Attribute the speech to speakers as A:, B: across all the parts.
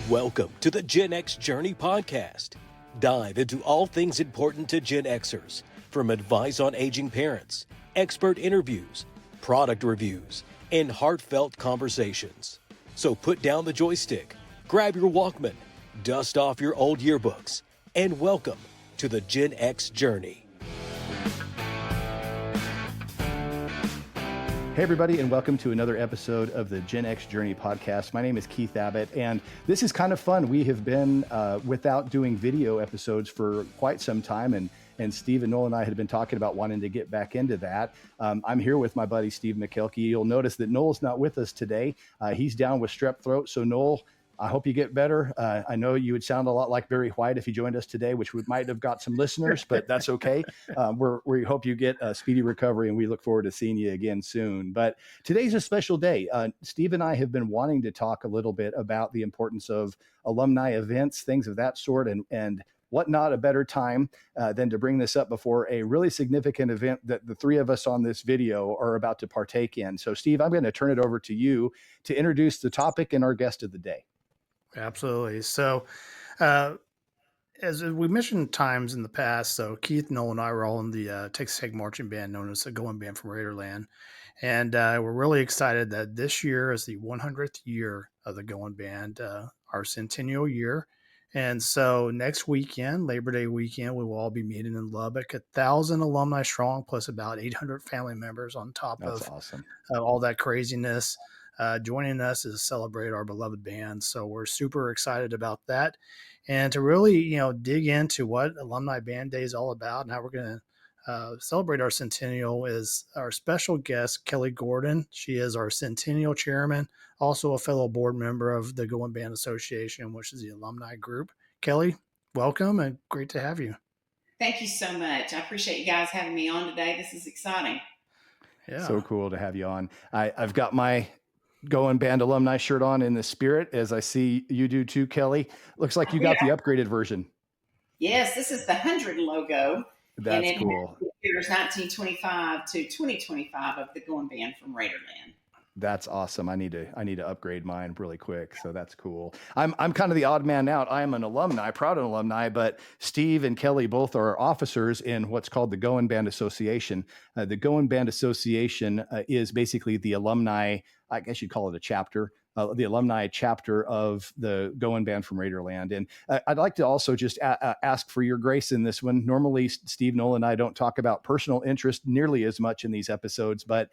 A: Welcome to the Gen X Journey podcast. Dive into all things important to Gen Xers, from advice on aging parents, expert interviews, product reviews, and heartfelt conversations. So put down the joystick, grab your Walkman, dust off your old yearbooks, and welcome to the Gen X Journey.
B: Hey everybody, and welcome to another episode of the Gen X Journey podcast. My name is Keith Abbott, and this is kind of fun. We have been without doing video episodes for quite some time, and Steve and Noel and I had been talking about wanting to get back into that. I'm here with my buddy Steve McKelkey. You'll notice that Noel's not with us today. He's down with strep throat, so Noel, I hope you get better. I know you would sound a lot like Barry White if you joined us today, which might have got some listeners, but that's okay. We hope you get a speedy recovery, and we look forward to seeing you again soon. But today's a special day. Steve and I have been wanting to talk a little bit about the importance of alumni events, things of that sort, and what not a better time than to bring this up before a really significant event that the three of us on this video are about to partake in. So, Steve, I'm going to turn it over to you to introduce the topic and our guest of the day.
C: Absolutely. So, as we mentioned times in the past, so Keith, Noel, and I were all in the Texas Tech marching band known as the Goin Band from Raiderland. And we're really excited that this year is the 100th year of the Goin Band, our centennial year. And so next weekend, Labor Day weekend, we will all be meeting in Lubbock, 1,000 alumni strong, plus about 800 family members on top
B: That's
C: of
B: awesome.
C: All that craziness. Joining us to celebrate our beloved band. So we're super excited about that. And to really, dig into what Alumni Band Day is all about and how we're going to celebrate our centennial is our special guest, Kelly Gordon. She is our centennial chairman, also a fellow board member of the Goin Band Association, which is the alumni group. Kelly, welcome and great to have you.
D: Thank you so much. I appreciate you guys having me on today. This is exciting.
B: Yeah. So cool to have you on. I've got my Goin Band alumni shirt on in the spirit, as I see you do too, Kelly. Looks like you got the upgraded version.
D: Yes, this is the 100 logo.
B: That's
D: and it
B: cool.
D: Years 1925 to 2025 of the Goin Band from Raiderland.
B: That's awesome. I need to upgrade mine really quick. So that's cool. I'm kind of the odd man out. I am an alumni, proud alumni, but Steve and Kelly both are officers in what's called the Goin Band Association. The Goin Band Association is basically the alumni, I guess you'd call it a chapter, the alumni chapter of the Goin Band from Raiderland. And I'd like to also just ask for your grace in this one. Normally, Steve, Noel, and I don't talk about personal interest nearly as much in these episodes, but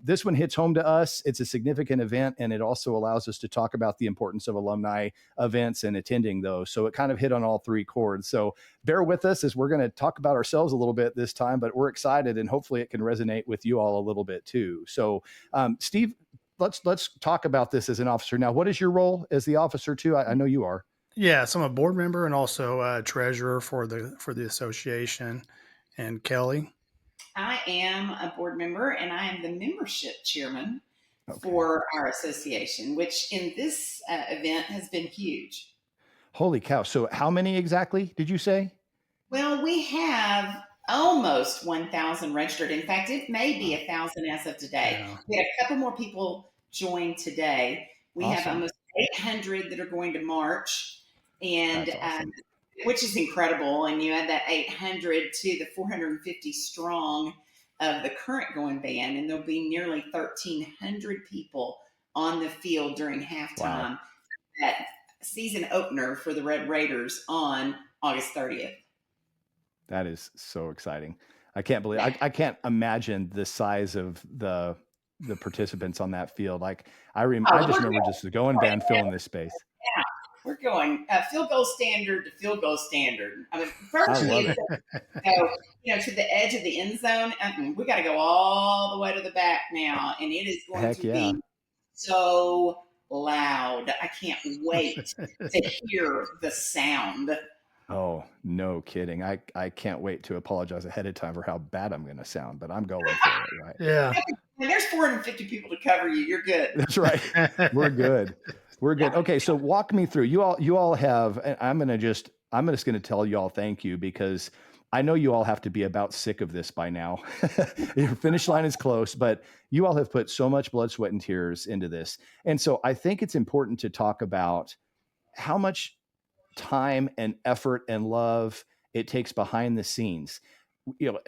B: this one hits home to us. It's a significant event, and it also allows us to talk about the importance of alumni events and attending those. So it kind of hit on all three chords. So bear with us as we're going to talk about ourselves a little bit this time, but we're excited, and hopefully it can resonate with you all a little bit too. So Steve, let's talk about this as an officer. Now, what is your role as the officer too? I know you are.
C: Yeah, so I'm a board member and also treasurer for the association. And Kelly?
D: I am a board member, and I am the membership chairman for our association, which in this event has been huge.
B: Holy cow. So how many exactly did you say?
D: Well, we have almost 1,000 registered. In fact, it may be 1,000 as of today. Yeah. We had a couple more people join today. We have almost 800 that are going to march, and awesome. Which is incredible. And you add that 800 to the 450 strong of the current Goin Band, and there'll be nearly 1,300 people on the field during halftime. Wow. That season opener for the Red Raiders on August 30th.
B: That is so exciting. I can't believe I can't imagine the size of the participants on that field. Like I just remember just the Goin Band filling this space.
D: Yeah, we're going field goal standard to field goal standard. I mean, virtually, to the edge of the end zone. We got to go all the way to the back now, and it is going to be so loud. I can't wait to hear the sound.
B: Oh, no kidding. I can't wait to apologize ahead of time for how bad I'm going to sound, but I'm going for it, right?
C: Yeah.
D: When there's 450 people to cover you, you're good.
B: That's right. We're good. We're good. Okay, so walk me through. You all have, and I'm just going to tell you all thank you, because I know you all have to be about sick of this by now. Your finish line is close, but you all have put so much blood, sweat, and tears into this. And so I think it's important to talk about how much time and effort and love it takes behind the scenes.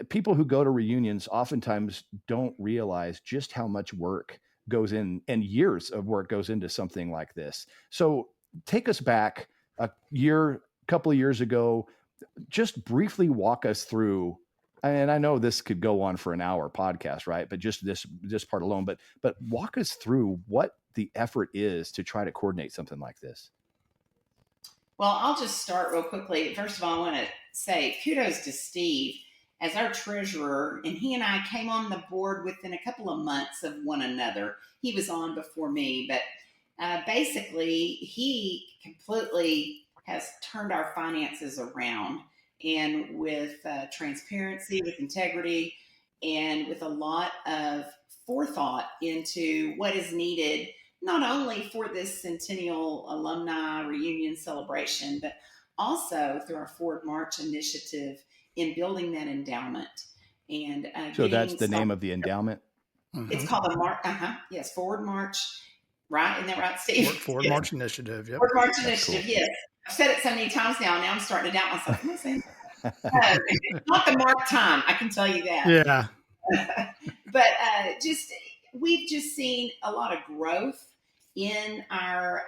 B: People who go to reunions oftentimes don't realize just how much work goes in, and years of work goes into something like this. So take us back a couple of years ago, just briefly walk us through. And I know this could go on for an hour podcast, right? But just this part alone, but walk us through what the effort is to try to coordinate something like this.
D: Well, I'll just start real quickly. First of all, I want to say kudos to Steve as our treasurer, and he and I came on the board within a couple of months of one another. He was on before me, but basically he completely has turned our finances around, and with transparency, with integrity, and with a lot of forethought into what is needed, not only for this Centennial Alumni Reunion Celebration, but also through our Forward March initiative in building that endowment. And
B: so that's the name of the endowment?
D: It's called the March. Yes, Forward March. Right? Isn't that right, Steve?
C: Forward March Initiative. Yep.
D: Forward March Initiative. Cool. Yes. I've said it so many times now. Now I'm starting to doubt myself. Not the mark time. I can tell you that.
C: Yeah.
D: But we've just seen a lot of growth in our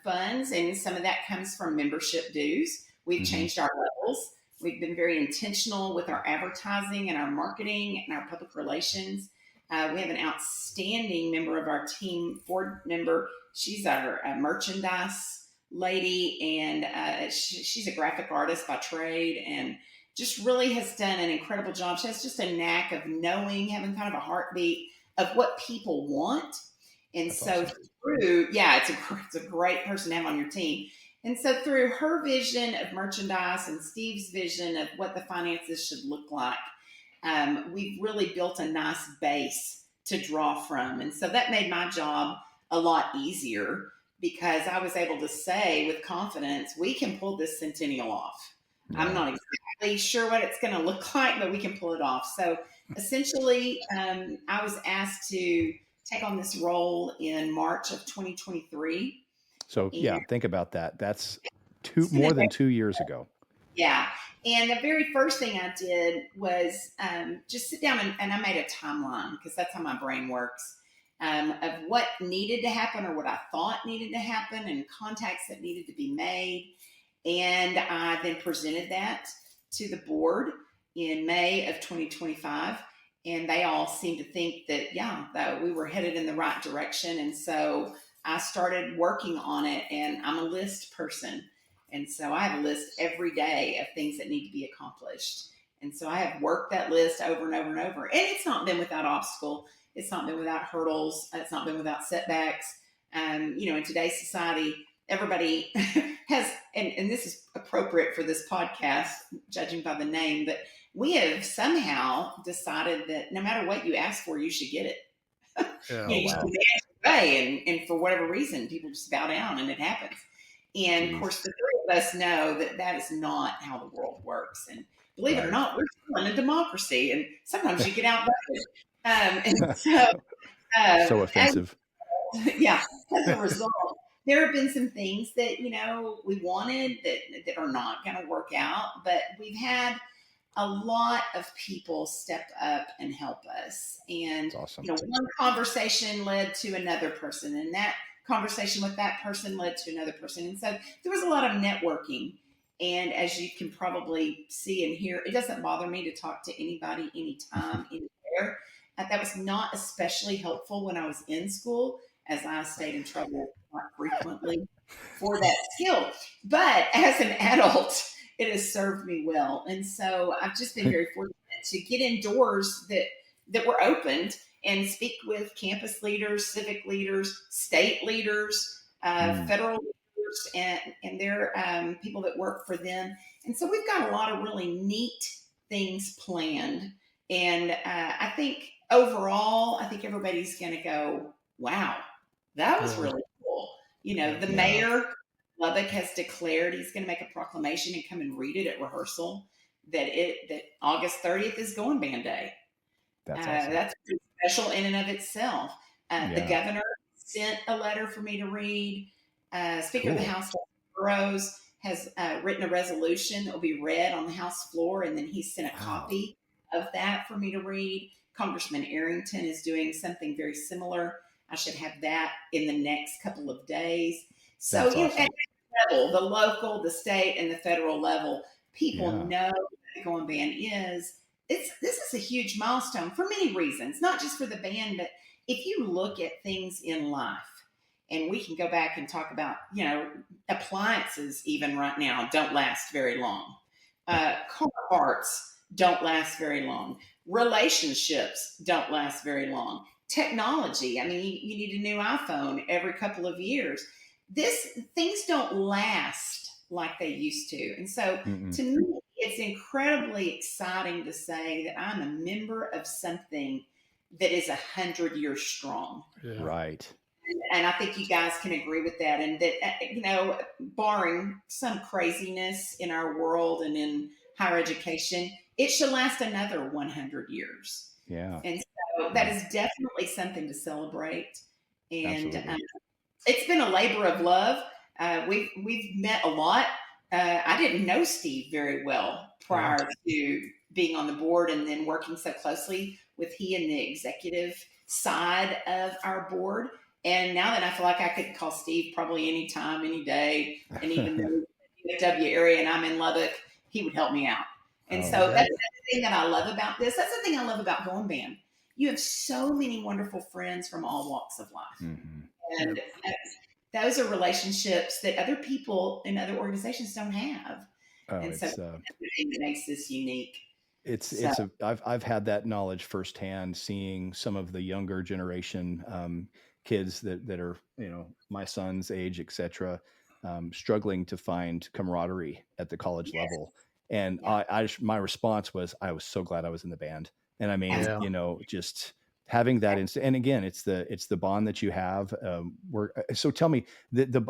D: funds, and some of that comes from membership dues. We've changed our levels. We've been very intentional with our advertising and our marketing and our public relations. We have an outstanding member of our team, board member. She's our merchandise lady, and she's a graphic artist by trade, and just really has done an incredible job. She has just a knack of knowing, having kind of a heartbeat of what people want. And that's so awesome. It's a great person to have on your team. And so through her vision of merchandise and Steve's vision of what the finances should look like, we've really built a nice base to draw from. And so that made my job a lot easier, because I was able to say with confidence, we can pull this Centennial off. Yeah. I'm not exactly sure what it's going to look like, but we can pull it off. So essentially, I was asked to take on this role in March of 2023.
B: So think about that. That's more than 2 years ago.
D: Yeah. And the very first thing I did was just sit down and I made a timeline, because that's how my brain works, of what needed to happen or what I thought needed to happen and contacts that needed to be made. And I then presented that to the board in May of 2025. And they all seemed to think that we were headed in the right direction. And so I started working on it, and I'm a list person. And so I have a list every day of things that need to be accomplished. And so I have worked that list over and over and over. And it's not been without obstacle. It's not been without hurdles. It's not been without setbacks. In today's society, everybody has, and this is appropriate for this podcast, judging by the name, but we have somehow decided that no matter what you ask for, you should get it. You should and for whatever reason, people just bow down and it happens. And of course, the three of us know that is not how the world works. And believe it or not, we're still in a democracy, and sometimes you get outvoted. And
B: so offensive.
D: As a result, there have been some things that we wanted that are not going to work out, but we've had a lot of people step up and help us. And
B: awesome.
D: One conversation led to another person, and that conversation with that person led to another person. And so there was a lot of networking. And as you can probably see and hear, it doesn't bother me to talk to anybody, anytime, anywhere. That was not especially helpful when I was in school, as I stayed in trouble quite frequently for that skill. But as an adult, it has served me well. And so I've just been very fortunate to get in doors that were opened and speak with campus leaders, civic leaders, state leaders, federal leaders, and their people that work for them. And so we've got a lot of really neat things planned. And I think overall, everybody's going to go, wow, that was really cool. The mayor Lubbock has declared he's going to make a proclamation and come and read it at rehearsal that August 30th is Goin Band Day.
B: That's awesome.
D: That's pretty special in and of itself. The governor sent a letter for me to read. Speaker of the House Burrows has written a resolution that will be read on the House floor, and then he sent a copy of that for me to read. Congressman Arrington is doing something very similar. I should have that in the next couple of days. So,
B: That's
D: you
B: awesome.
D: know, at every level, the local, the state, and the federal level, people know what the Goin Band is. This is a huge milestone for many reasons, not just for the band, but if you look at things in life, and we can go back and talk about, you know, appliances even right now don't last very long. Car parts don't last very long. Relationships don't last very long. Technology, I mean, you need a new iPhone every couple of years. Things don't last like they used to. And so to me, it's incredibly exciting to say that I'm a member of something that is 100 years strong.
B: Yeah. Right.
D: And I think you guys can agree with that. And that, you know, barring some craziness in our world and in higher education, it should last another 100 years.
B: Yeah.
D: And so that is definitely something to celebrate. And it's been a labor of love. We've met a lot. I didn't know Steve very well prior to being on the board and then working so closely with he and the executive side of our board. And now that I feel like I could call Steve probably any time, any day, and even in the W area and I'm in Lubbock, he would help me out. And so that's the thing that I love about this. That's the thing I love about Goin Band. You have so many wonderful friends from all walks of life. And those are relationships that other people in other organizations don't have. And so that's the thing that makes this unique.
B: I've had that knowledge firsthand, seeing some of the younger generation kids that are, you know, my son's age, et cetera, struggling to find camaraderie at the college level. And my response was, I was so glad I was in the band. And I mean, you know, just having that and again, it's the bond that you have. So tell me,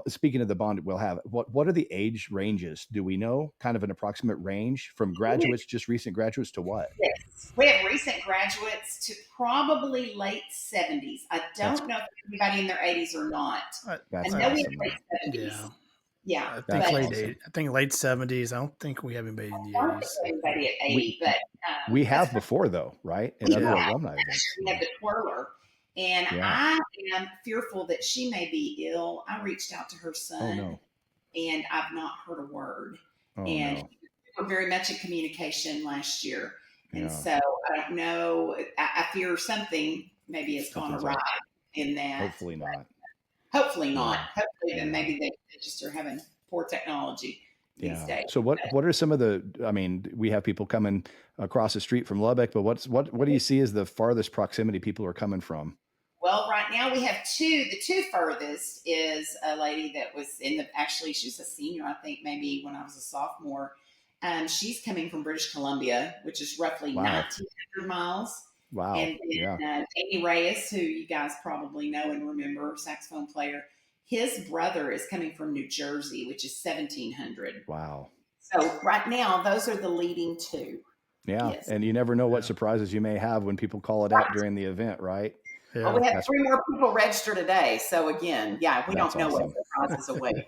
B: speaking of the bond we'll have, what are the age ranges? Do we know kind of an approximate range from graduates, just recent graduates, to what?
D: Yes, we have recent graduates to probably late 70s. I don't know if anybody in their 80s or not. I know we have late 70s. Yeah,
C: I think late 70s. I don't think we have anybody in the 80s.
D: Anybody at 80, but
B: we have before though, right? In other alumni events.
D: We have the twirler, and I am fearful that she may be ill. I reached out to her son, and I've not heard a word. And we were very much in communication last year, and so I don't know. I fear something maybe has gone awry in that.
B: Hopefully not.
D: Hopefully not. Hopefully, then maybe they just are having poor technology these days.
B: So what are some of I mean, we have people coming across the street from Lubbock, but what do you see as the farthest proximity people are coming from?
D: Well, right now we have two. The two furthest is a lady that was actually she's a senior, I think maybe when I was a sophomore. She's coming from British Columbia, which is roughly 1,900 miles.
B: Wow.
D: And then, Danny Reyes, who you guys probably know and remember, saxophone player, his brother is coming from New Jersey, which is 1,700.
B: Wow.
D: So right now, those are the leading two.
B: Yeah. Yes. And you never know what surprises you may have when people call it out during the event, right?
C: Yeah.
D: Well, we have 3 more people register today. So again, we don't know what surprises await.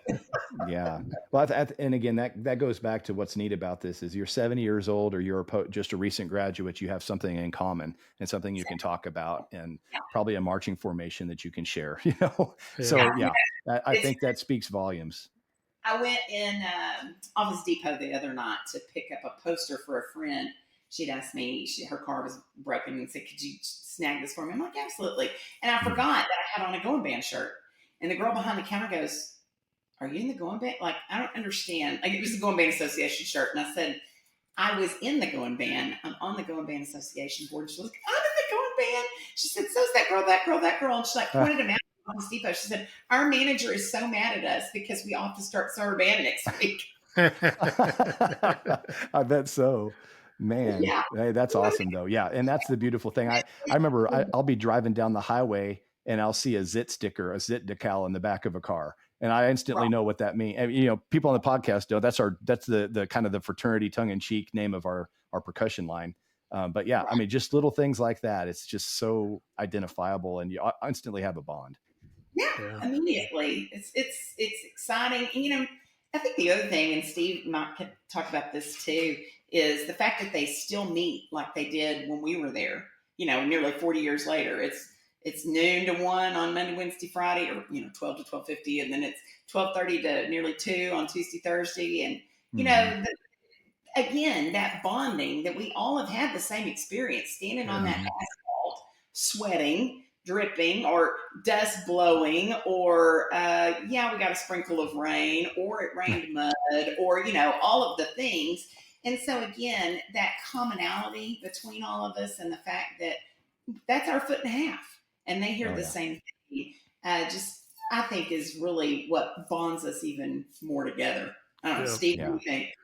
B: Yeah. Well, and again, that goes back to what's neat about this is you're 70 years old or you're just a recent graduate, you have something in common and something you can talk about and probably a marching formation that you can share, you know? So I think that speaks volumes.
D: I went in Office Depot the other night to pick up a poster for a friend. She'd asked me, her car was broken and said, could you snag this for me? I'm like, absolutely. And I forgot that I had on a Goin Band shirt. And the girl behind the counter goes, are you in the Goin Band? Like, I don't understand. Like, it was the Goin Band Association shirt. And I said, I was in the Goin Band. I'm on the Goin Band Association board. She was like, I'm in the Goin Band. She said, so's that girl, that girl, that girl. And she like pointed him out at Office Depot. She said, our manager is so mad at us because we all have to start our band next week.
B: I bet so. Man, hey, that's awesome though. Yeah. And that's the beautiful thing. I remember I'll be driving down the highway and I'll see a ZIT sticker, a ZIT decal in the back of a car. And I instantly know what that means. And, you know, people on the podcast know that's the kind of the fraternity tongue in cheek name of our percussion line. But yeah, I mean, just little things like that. It's just so identifiable and you instantly have a bond.
D: Yeah. Immediately. It's exciting. And, you know, I think the other thing, and Steve might talk about this too, is the fact that they still meet like they did when we were there. Nearly 40 years later, it's noon to 1 on Monday, Wednesday, Friday, or 12 to 12:50, and then it's 12:30 to nearly 2 on Tuesday, Thursday, and again, that bonding that we all have had the same experience, standing on that asphalt, sweating, dripping, or dust blowing, or we got a sprinkle of rain, or it rained mud, or all of the things. And so again, that commonality between all of us, and the fact that that's our foot and a half, and they hear the same thing, I think is really what bonds us even more together. I don't know, Steve, what do you think?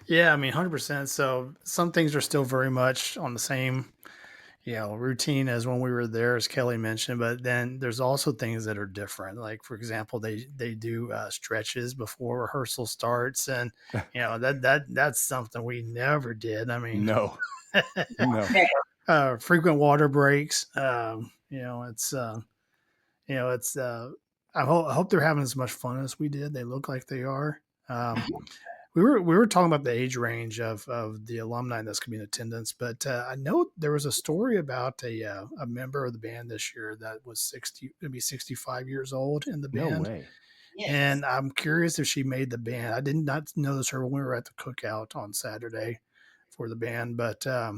C: Yeah, 100%. So some things are still very much on the same, routine as when we were there, as Kelly mentioned. But then there's also things that are different. Like, for example, they do stretches before rehearsal starts, and that's something we never did.
B: No.
C: Frequent water breaks. It's I hope they're having as much fun as we did. They look like they are. We were talking about the age range of the alumni that's going to be in attendance, but I know there was a story about a member of the band this year that was going to be 65 years old in the band.
B: No way.
C: Yes. And I'm curious if she made the band. I did not notice her when we were at the cookout on Saturday for the band, but I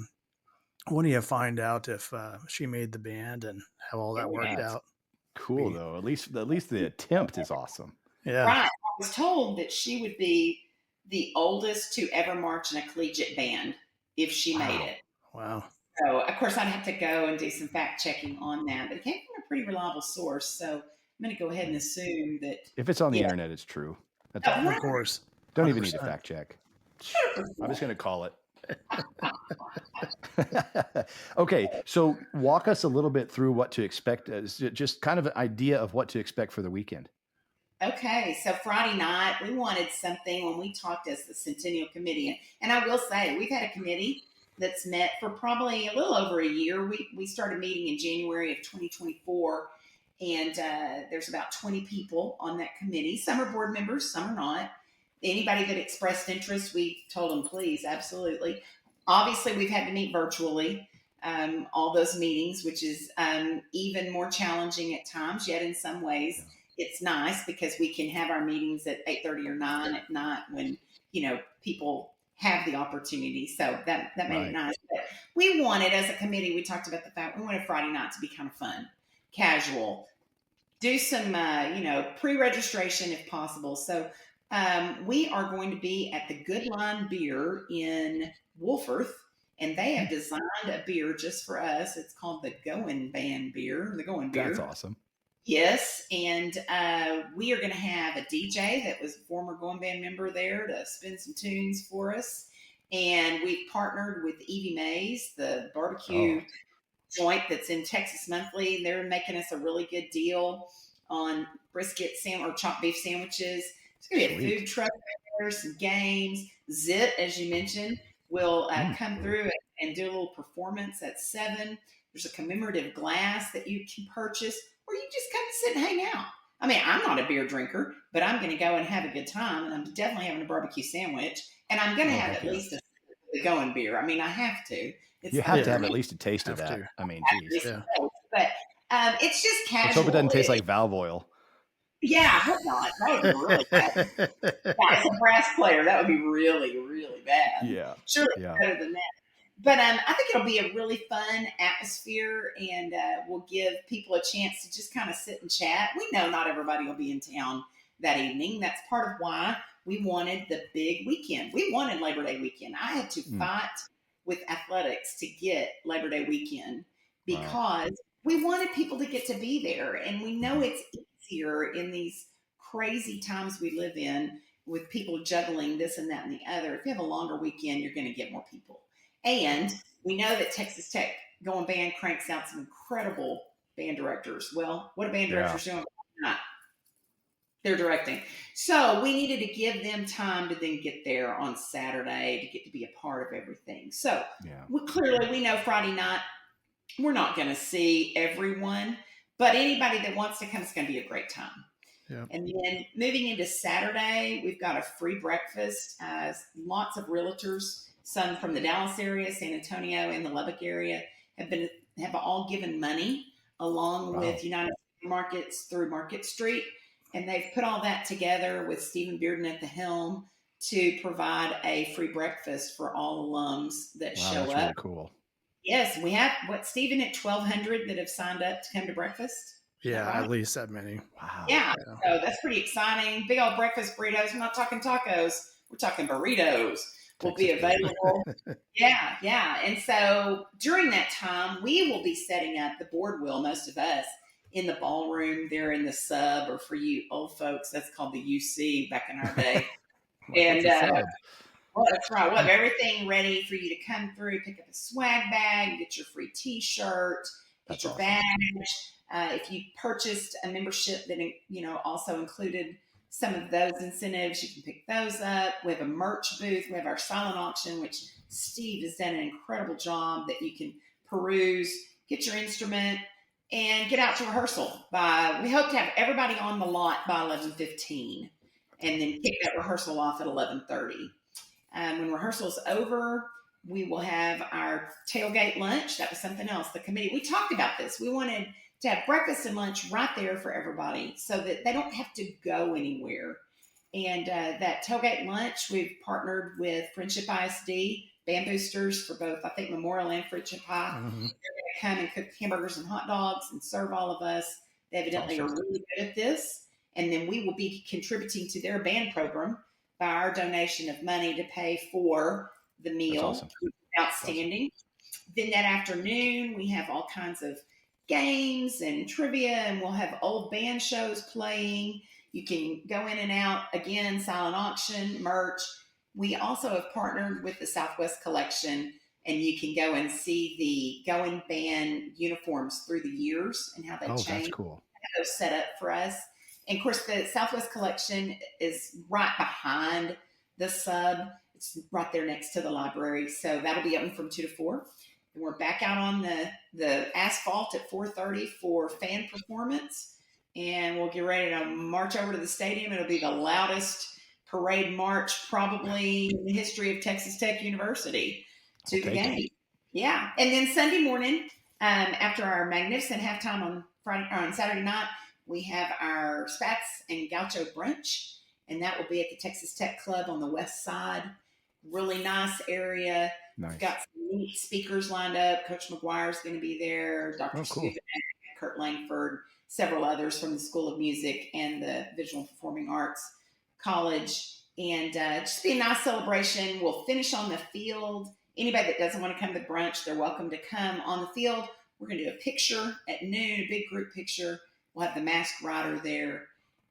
C: want to find out if she made the band and how all that worked out.
B: Cool, though. At least the attempt is awesome.
C: Yeah.
D: Right. I was told that she would be the oldest to ever march in a collegiate band if she made it.
C: Wow.
D: So, of course, I'd have to go and do some fact checking on that, but it came from a pretty reliable source. So I'm going to go ahead and assume that
B: if it's on the internet, it's true. That's
C: of course.
B: Don't even need a fact check. I'm just going to call it. Okay, so walk us a little bit through what to expect, just kind of an idea of what to expect for the weekend.
D: Okay, so Friday night, we wanted something when we talked as the Centennial Committee. And I will say, we've had a committee that's met for probably a little over a year. We started meeting in January of 2024, and there's about 20 people on that committee. Some are board members, some are not. Anybody that expressed interest, we told them, please, absolutely. Obviously, we've had to meet virtually, all those meetings, which is even more challenging at times, yet in some ways. It's nice because we can have our meetings at 8:30 or 9 at night when, people have the opportunity. So that made it nice. But we wanted, as a committee, we talked about the fact we wanted Friday night to be kind of fun, casual, do some, pre-registration if possible. So we are going to be at the Good Line Beer in Wolforth, and they have designed a beer just for us. It's called the Goin Band beer, the Goin beer.
B: That's awesome.
D: Yes, and we are going to have a DJ that was a former Goin Band member there to spin some tunes for us. And we've partnered with Evie Mays, the barbecue joint that's in Texas Monthly. They're making us a really good deal on brisket or chopped beef sandwiches. It's going to be a food truck there, some games. Zit, as you mentioned, will come through and do a little performance at 7. There's a commemorative glass that you can purchase, or you just come sit and hang out. I mean, I'm not a beer drinker, but I'm going to go and have a good time, and I'm definitely having a barbecue sandwich, and I'm going to have at least a Goin beer. I mean, I have to.
B: You have to have at least a taste of that. I mean, geez.
D: Yeah. But it's just casual.
B: Let's hope it doesn't taste like valve oil.
D: Yeah, I hope not. That would be really bad. As a brass player, that would be really, really bad.
B: Yeah.
D: Surely better than that. But I think it'll be a really fun atmosphere, and we'll give people a chance to just kind of sit and chat. We know not everybody will be in town that evening. That's part of why we wanted the big weekend. We wanted Labor Day weekend. I had to fight with athletics to get Labor Day weekend because we wanted people to get to be there. And we know it's easier in these crazy times we live in with people juggling this and that and the other. If you have a longer weekend, you're going to get more people. And we know that Texas Tech Goin Band cranks out some incredible band directors. Well, what are band directors doing? They're directing. So we needed to give them time to then get there on Saturday to get to be a part of everything. So we know Friday night we're not going to see everyone, but anybody that wants to come, it's going to be a great time.
C: Yeah.
D: And then moving into Saturday, we've got a free breakfast. Lots of realtors, some from the Dallas area, San Antonio, and the Lubbock area, have all given money along with United Markets through Market Street, and they've put all that together with Stephen Bearden at the helm to provide a free breakfast for all alums that show
B: that's
D: up.
B: really cool.
D: Yes, we have Stephen at 1,200 that have signed up to come to breakfast.
C: Yeah,
D: right?
C: at least that many.
B: Wow.
D: Yeah, so that's pretty exciting. Big old breakfast burritos. We're not talking tacos. We're talking burritos. Will be available. Yeah. And so during that time, we will be setting up, the board will, most of us, in the ballroom there in the sub, or for you old folks, that's called the UC back in our day. And well, that's right. We'll have everything ready for you to come through, pick up a swag bag, get your free T-shirt, get your badge. If you purchased a membership that also included some of those incentives, you can pick those up. We have a merch booth. We have our silent auction, which Steve has done an incredible job, that you can peruse, get your instrument, and get out to rehearsal. We hope to have everybody on the lot by 11:15, and then kick that rehearsal off at 11:30. When rehearsal's over, we will have our tailgate lunch. That was something else. The committee, we talked about this. We wanted to have breakfast and lunch right there for everybody so that they don't have to go anywhere. And that tailgate lunch, we've partnered with Friendship ISD, band boosters for both, I think, Memorial and Friendship High. They're going to come and cook hamburgers and hot dogs and serve all of us. They evidently are really good at this. And then we will be contributing to their band program by our donation of money to pay for the meal.
B: That's awesome.
D: Outstanding. Then that afternoon, we have all kinds of games and trivia, and we'll have old band shows playing. You can go in and out, again, silent auction, merch. We also have partnered with the Southwest Collection, and you can go and see the Goin Band uniforms through the years and how they changed.
B: That's cool.
D: Those set up for us. And of course, the Southwest Collection is right behind the sub. It's right there next to the library. So that'll be open from 2 to 4. And we're back out on the asphalt at 4:30 for fan performance. And we'll get ready to march over to the stadium. It'll be the loudest parade march probably in the history of Texas Tech University to the game. Yeah. And then Sunday morning, after our magnificent halftime on Saturday night, we have our Spats and Gaucho brunch, and that will be at the Texas Tech Club on the west side. Really nice area.
B: Nice.
D: We've got some neat speakers lined up. Coach McGuire's going to be there. Dr. Stephen, Kurt Langford, several others from the School of Music and the Visual and Performing Arts College. And just be a nice celebration. We'll finish on the field. Anybody that doesn't want to come to brunch, they're welcome to come on the field. We're going to do a picture at noon, a big group picture. We'll have the masked rider there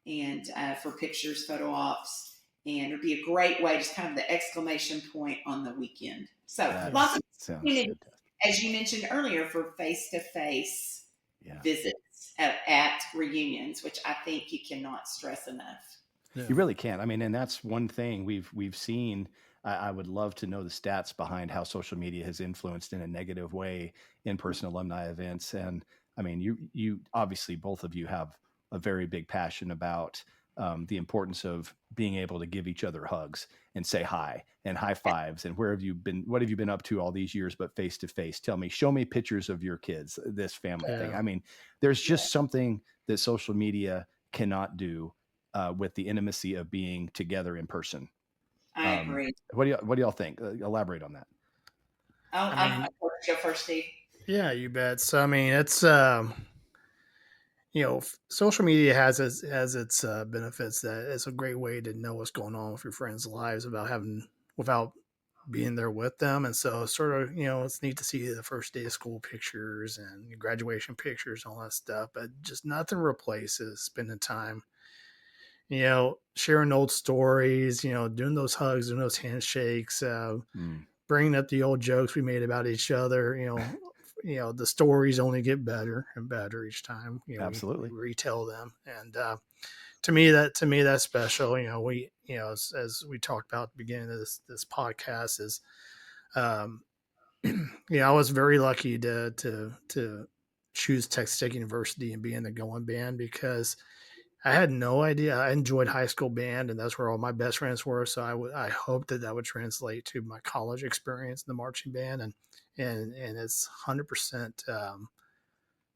D: and for pictures, photo ops. And it'll be a great way, just kind of the exclamation point on the weekend. So lots of opportunities, as you mentioned earlier, for face-to-face visits at reunions, which I think you cannot stress enough.
B: Yeah. You really can't. I mean, and that's one thing we've seen. I would love to know the stats behind how social media has influenced in a negative way in-person alumni events. And I mean, you obviously, both of you have a very big passion about the importance of being able to give each other hugs and say hi and high fives. And where have you been? What have you been up to all these years, but face to face? Tell me, show me pictures of your kids, this family thing. I mean, there's just something that social media cannot do with the intimacy of being together in person.
D: I agree.
B: What do y'all think? Elaborate on that.
D: I'll go first, Steve.
C: Yeah, you bet. So, I mean, it's, social media has its benefits. That it's a great way to know what's going on with your friends' lives without being there with them. And so sort of, it's neat to see the first day of school pictures and graduation pictures, all that stuff, but just nothing replaces spending time, sharing old stories, doing those hugs, doing those handshakes, bringing up the old jokes we made about each other, the stories only get better and better each time.
B: Absolutely.
C: We retell them. And to me, that's special. We, as we talked about at the beginning of this podcast is, I was very lucky to choose Texas Tech University and be in the Goin Band because I had no idea. I enjoyed high school band, and that's where all my best friends were. So I hoped that would translate to my college experience in the marching band, and it's 100%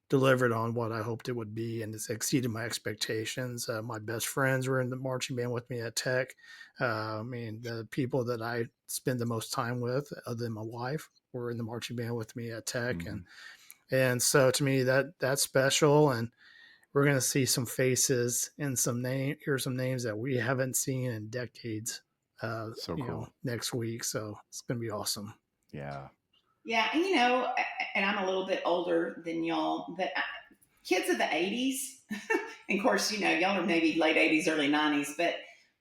C: delivered on what I hoped it would be, and it's exceeded my expectations. My best friends were in the marching band with me at Tech. I mean, the people that I spend the most time with, other than my wife, were in the marching band with me at Tech,
B: Mm-hmm.
C: and so to me that's special. And we're going to see some faces and hear some names that we haven't seen in decades.
B: So cool.
C: Next week, so it's going to be awesome.
B: Yeah.
D: Yeah, and and I'm a little bit older than y'all, but kids of the 80s, and of course, y'all are maybe late 80s, early 90s, but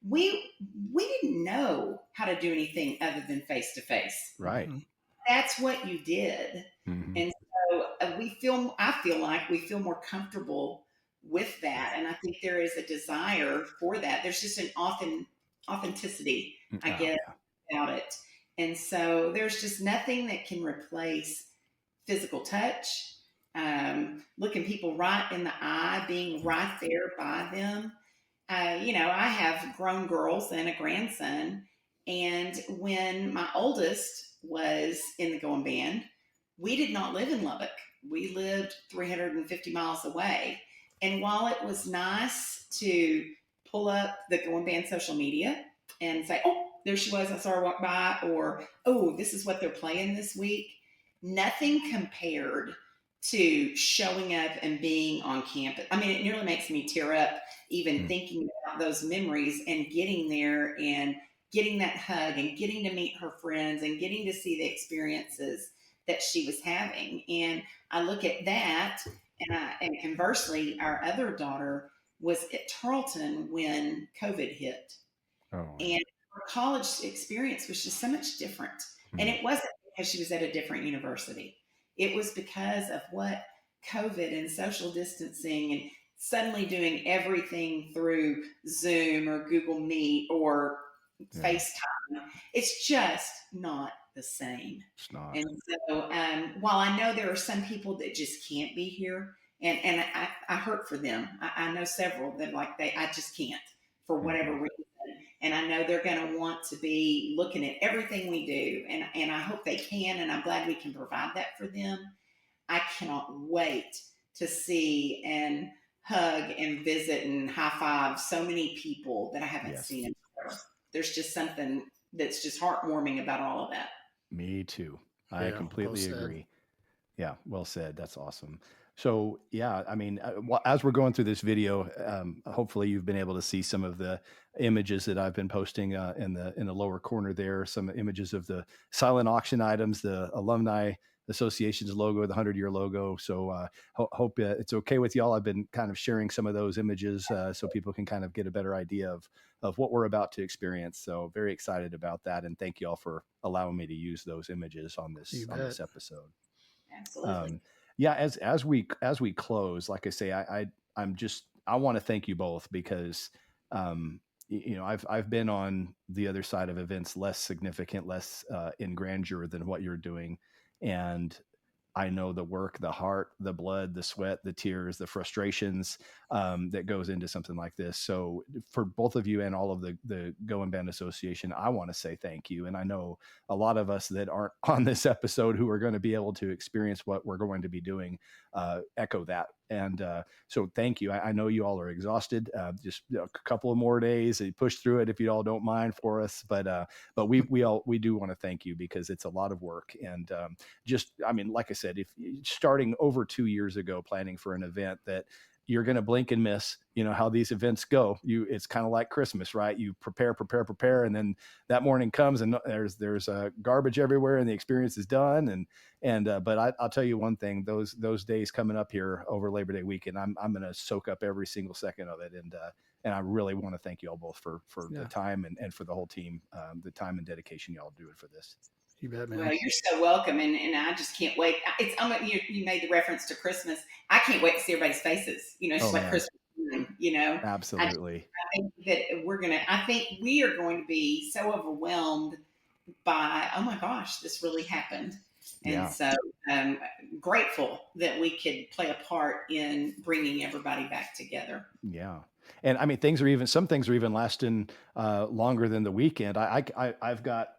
D: we didn't know how to do anything other than face to face.
B: Right.
C: Mm-hmm.
D: That's what you did.
B: Mm-hmm.
D: And so I feel like we feel more comfortable with that. And I think there is a desire for that. There's just an authenticity, I guess, about it. And so there's just nothing that can replace physical touch, looking people right in the eye, being right there by them. I have grown girls and a grandson. And when my oldest was in the Goin Band, we did not live in Lubbock. We lived 350 miles away. And while it was nice to pull up the Goin Band social media and say, oh, there she was, I saw her walk by, or, oh, this is what they're playing this week, nothing compared to showing up and being on campus. I mean, it nearly makes me tear up even thinking about those memories and getting there and getting that hug and getting to meet her friends and getting to see the experiences that she was having. And I look at that, and conversely, our other daughter was at Tarleton when COVID hit.
B: Oh.
D: And her college experience was just so much different. Mm-hmm. And it wasn't because she was at a different university. It was because of what COVID and social distancing and suddenly doing everything through Zoom or Google Meet or FaceTime. It's just not the same.
B: It's not.
D: And so while I know there are some people that just can't be here, and I hurt for them. I know several that I just can't for whatever reason. And I know they're going to want to be looking at everything we do. And I hope they can. And I'm glad we can provide that for them. I cannot wait to see and hug and visit and high five so many people that I haven't seen in forever. There's just something that's just heartwarming about all of that.
B: Me too. I completely agree. Yeah, well said. That's awesome. So yeah, I mean, as we're going through this video, hopefully you've been able to see some of the images that I've been posting in the lower corner there. Some images of the silent auction items, the Alumni Association's logo, the 100-year logo. So hope it's okay with y'all. I've been kind of sharing some of those images so people can kind of get a better idea of what we're about to experience. So very excited about that, and thank y'all for allowing me to use those images on this episode.
D: Absolutely.
B: Yeah, as we close, like I say, I want to thank you both because I've been on the other side of events less significant, less in grandeur than what you're doing, and I know the work, the heart, the blood, the sweat, the tears, the frustrations that goes into something like this. So for both of you and all of the Goin Band Association, I want to say thank you. And I know a lot of us that aren't on this episode who are going to be able to experience what we're going to be doing echo that. And so thank you. I know you all are exhausted. Just a couple of more days. Push through it if you all don't mind for us. But we do want to thank you because it's a lot of work. And like I said, if starting over 2 years ago, planning for an event that you're going to blink and miss, how these events go. It's kind of like Christmas, right? You prepare. And then that morning comes and there's garbage everywhere and the experience is done. But I'll tell you one thing, those days coming up here over Labor Day weekend, I'm going to soak up every single second of it. And I really want to thank you all both for the time and for the whole team, the time and dedication y'all do it for this.
C: You bet, man.
D: Well, you're so welcome, and I just can't wait. You made the reference to Christmas. I can't wait to see everybody's faces. It's like Christmas.
B: Absolutely.
D: I think we are going to be so overwhelmed by, oh my gosh, this really happened. And so I'm grateful that we could play a part in bringing everybody back together.
B: Yeah. And I mean, some things are even lasting longer than the weekend. I've got,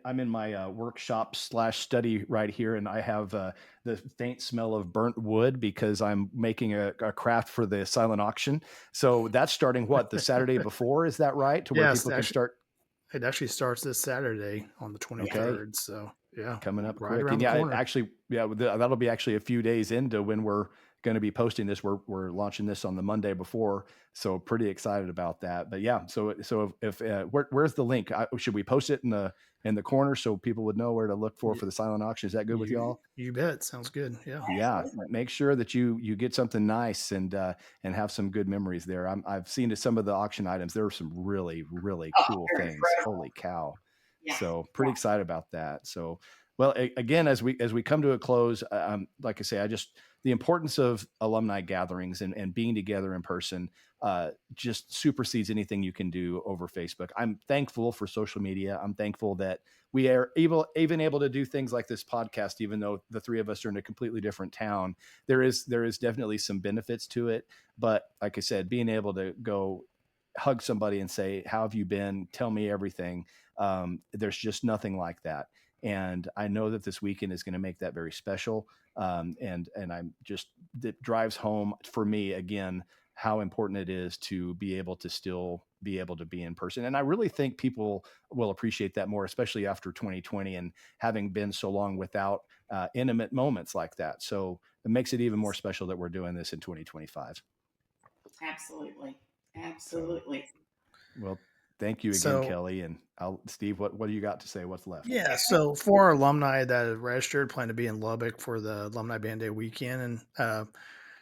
B: I'm in my workshop / study right here, and I have the faint smell of burnt wood because I'm making a craft for the silent auction. So that's starting the Saturday before, is that right? To where people can start.
C: It actually starts this Saturday on the 23rd. Okay. So yeah,
B: coming up
C: right
B: quick.
C: Around the corner.
B: That'll be actually a few days into when we're going to be posting this. We're launching this on the Monday before, so pretty excited about that. But yeah, so if where's the link? Should we post it in the corner so people would know where to look for the silent auction? Is that good with y'all?
C: You bet. Sounds good. Yeah.
B: Yeah. Make sure that you get something nice and have some good memories there. I've seen some of the auction items. There are some really, really cool things.
D: Incredible.
B: Holy cow.
D: Yeah.
B: So pretty excited about that. So, well, again, as we come to a close, like I say, the importance of alumni gatherings and being together in person just supersedes anything you can do over Facebook. I'm thankful for social media. I'm thankful that we are even able to do things like this podcast, even though the three of us are in a completely different town. There is definitely some benefits to it. But like I said, being able to go hug somebody and say, how have you been? Tell me everything. There's just nothing like that. And I know that this weekend is going to make that very special. And it drives home for me again, how important it is to be able to still be able to be in person. And I really think people will appreciate that more, especially after 2020 and having been so long without intimate moments like that. So it makes it even more special that we're doing this in 2025.
D: Absolutely.
B: Well, thank you again, Kelly. And Steve, what do you got to say? What's left?
C: Yeah. So for our alumni that have registered, plan to be in Lubbock for the Alumni Band Day weekend. And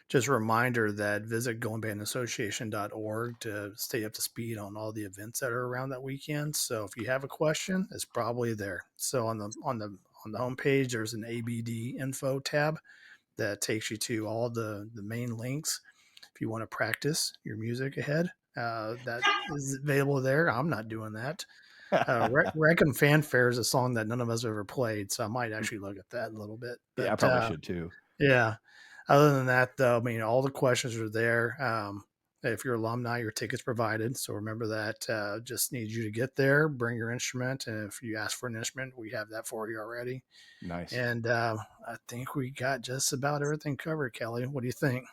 C: just a reminder that visit goinbandassociation.org to stay up to speed on all the events that are around that weekend. So if you have a question, it's probably there. So on the homepage, there's an ABD info tab that takes you to all the main links. If you want to practice your music ahead, that is available there. I'm not doing that. Wreckin' Fanfare is a song that none of us ever played, so I might actually look at that a little bit. But,
B: I probably should too.
C: Yeah. Other than that, though, I mean, all the questions are there. If you're alumni, your ticket's provided. So remember that. Just need you to get there, bring your instrument, and if you ask for an instrument, we have that for you already.
B: Nice.
C: And I think we got just about everything covered, Kelly. What do you think?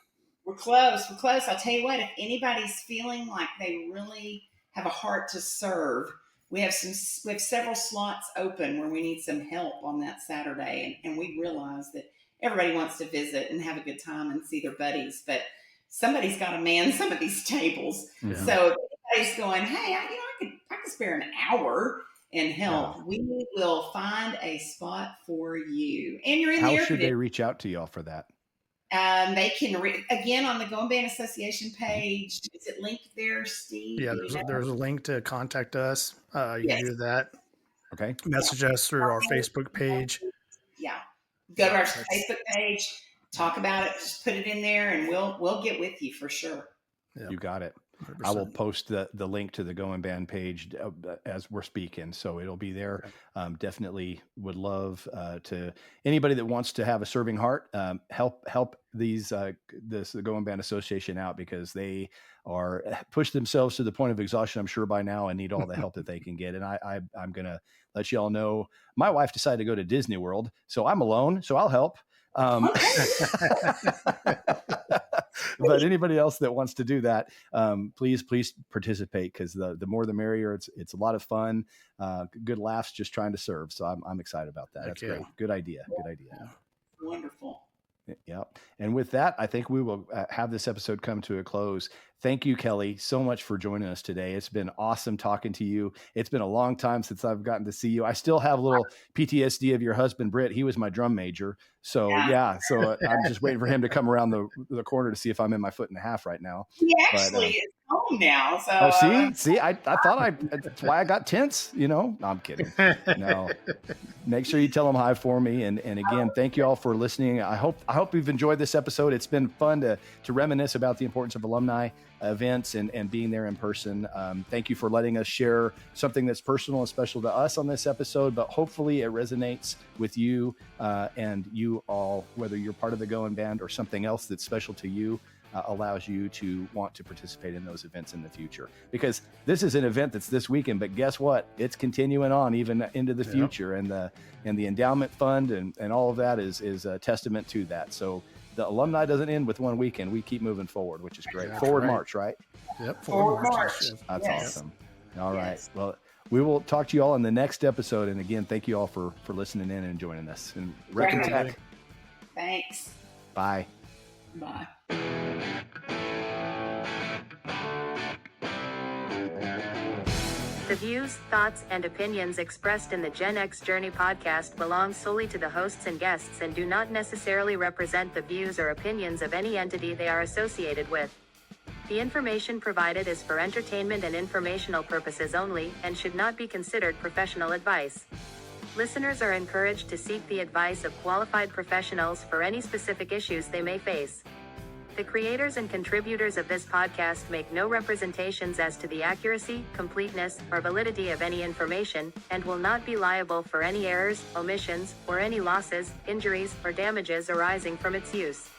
D: We're close. I'll tell you what, if anybody's feeling like they really have a heart to serve, we have several slots open where we need some help on that Saturday. And we realize that everybody wants to visit and have a good time and see their buddies, but somebody's got to man some of these tables. Yeah. So if anybody's going, hey, I could spare an hour and help. Yeah. We will find a spot for you. And you're in there.
B: How should they reach out to y'all for that?
D: They can again on the Goin Band Association page. Is it linked there, Steve?
C: Yeah, there's a link to contact us. You can do that.
B: Okay.
C: Message us through our Facebook page.
D: Yeah. Go to our Facebook page, talk about it, just put it in there, and we'll get with you for sure.
B: Yep. You got it. 100%. I will post the link to the Goin Band page as we're speaking, so it'll be there. Okay. Definitely would love to anybody that wants to have a serving heart, help the Goin Band Association out, because they are pushed themselves to the point of exhaustion, I'm sure by now, and need all the help that they can get. And I'm gonna let you all know my wife decided to go to Disney World, so I'm alone, so I'll help. But anybody else that wants to do that, please participate, because the more the merrier. It's a lot of fun, good laughs, just trying to serve. So I'm excited about that. That's great. Good idea. Yeah.
D: Wonderful.
B: Yeah. And with that, I think we will have this episode come to a close. Thank you, Kelly, so much for joining us today. It's been awesome talking to you. It's been a long time since I've gotten to see you. I still have a little PTSD of your husband, Britt. He was my drum major. So yeah. So I'm just waiting for him to come around the corner to see if I'm in my foot and a half right now.
D: He actually is home now. So
B: see, I thought that's why I got tense, No, I'm kidding. No, make sure you tell him hi for me. And again, thank you all for listening. I hope you've enjoyed this episode. It's been fun to reminisce about the importance of alumni. events and being there in person. Thank you for letting us share something that's personal and special to us on this episode, but hopefully it resonates with you and you all, whether you're part of the Goin Band or something else that's special to you, allows you to want to participate in those events in the future. Because this is an event that's this weekend, but guess what? It's continuing on even into the future, and the endowment fund and all of that is a testament to that. So the alumni doesn't end with one weekend. We keep moving forward, which is great.
C: That's
B: Forward
C: right.
B: March, right?
C: Yep.
D: Forward March.
B: That's
D: Yes.
B: awesome. All right.
D: Yes.
B: Well, we will talk to you all in the next episode. And again, thank you all for listening in and joining us. And Rick and
D: Right.
B: Tech.
D: Thanks.
B: Bye.
D: Bye.
E: The views, thoughts, and opinions expressed in the Gen X Journey podcast belong solely to the hosts and guests and do not necessarily represent the views or opinions of any entity they are associated with. The information provided is for entertainment and informational purposes only and should not be considered professional advice. Listeners are encouraged to seek the advice of qualified professionals for any specific issues they may face. The creators and contributors of this podcast make no representations as to the accuracy, completeness, or validity of any information, and will not be liable for any errors, omissions, or any losses, injuries, or damages arising from its use.